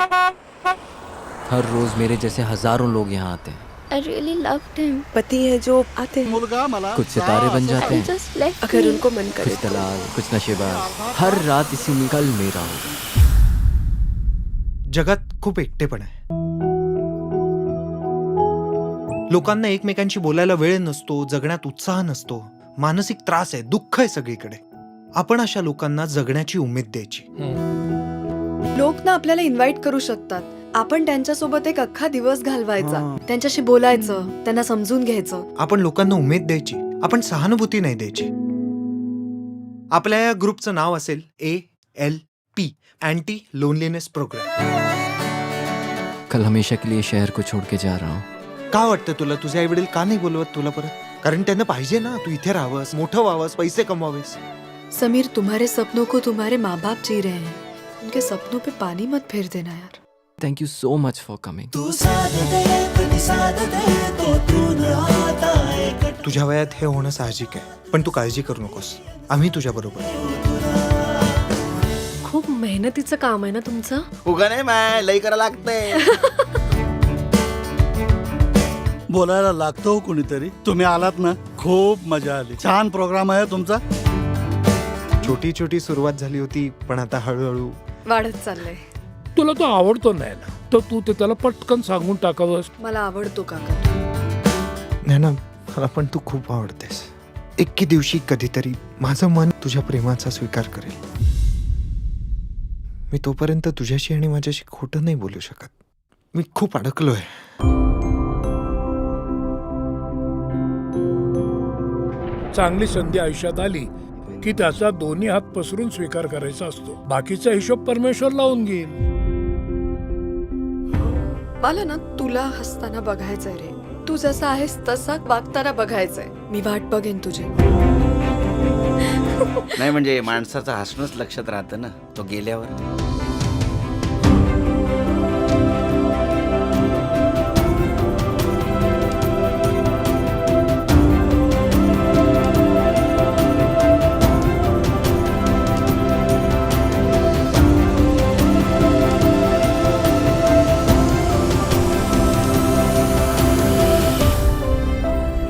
हर रोज मेरे जैसे हजारों लोग यहाँ आते हैं। I really loved him. पति है जो आते हैं, कुछ सितारे बन जाते I हैं, just left अगर me. उनको मन करे कुछ दलाल, कुछ नशेबाज। हर रात इसी में कल मेरा होगा। जगात खूप एकटेपण आहे. लोकांना एकमेकांशी बोलायला वेळ नसतो, जगण्यात उत्साह नसतो, मानसिक त्रास आहे, दुःख आहे सगळीकडे. आपण अशा लोकांना जगण्याची उमेद द्यायची. लोक ना आपल्याला इन्व्हाइट करू शकतात. आपण त्यांच्यासोबत एक अख्खा दिवस घालवायचा, त्यांच्याशी बोलायचं, त्यांना समजून घ्यायचं. आपण लोकांना उमेद द्यायची, आपण सहानुभूती नाही द्यायची. आपल्या या ग्रुपचं नाव असेल ALP, अँटी लोनलीनेस प्रोग्राम. कल हमेशा के लिए शहर को छोड़ के जा रहा हूँ। का वाटतं तुला तुझे आई वडील का नाही बोलवत तुला परत? कारण त्यांना पाहिजे ना तू इथे राहावंस, मोठं व्हावंस, पैसे कमवावेस. समीर, तुम्हारे सपनों को तुम्हारे माँ बाप जी रहे हैं. उनके सपनों पे पानी मत फेर देना यार. Thank you so much for coming. तुझ्या वयात हे होणं साहजिक आहे, पण तू काळजी करू नकोस. आम्ही तुझ्या बरोबर. खूप मेहनतीचं काम आहे ना तुमचं. उगा नाही माय लई करा लागतंय. बोलायला लागतो कुणीतरी. तुम्ही आलात ना, खूप मजा आली. छान प्रोग्राम आहे तुमचा. छोटी छोटी सुरुवात झाली होती, पण आता हळूहळू वाढत चाललंय. तुला तो आवडतो नाही ना, तर तू ते त्याला पटकन सांगून टाकावंस. मला आवडतो काका. नाही ना, मला पण तू खूप आवडतेस. एके दिवशी कधीतरी माझं मन तुझ्या प्रेमाचा स्वीकार करेल. मी तोपर्यंत तुझ्याशी आणि माझ्याशी खोटं नाही बोलू शकत. मी खूप अडकलोय. चांगली संधी आयुष्यात आली की त्याचा दोन्ही हात पसरून स्वीकार करायचा असतो. बाकीचा हिशोब परमेश्वर लावून घेईल. मला ना तुला हसताना बघायचंय रे. तू जसा आहेस तसा वागताना बघायचंय. मी वाट बघेन तुझी. नाही म्हणजे माणसाचं हसणंच लक्षात राहतं ना, तो गेल्यावर.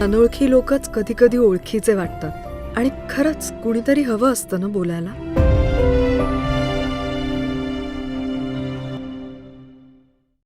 अनोळखी लोकच कधी कधी ओळखीचे वाटतात. आणि खरंच कुणीतरी हवं असतं ना बोलायला.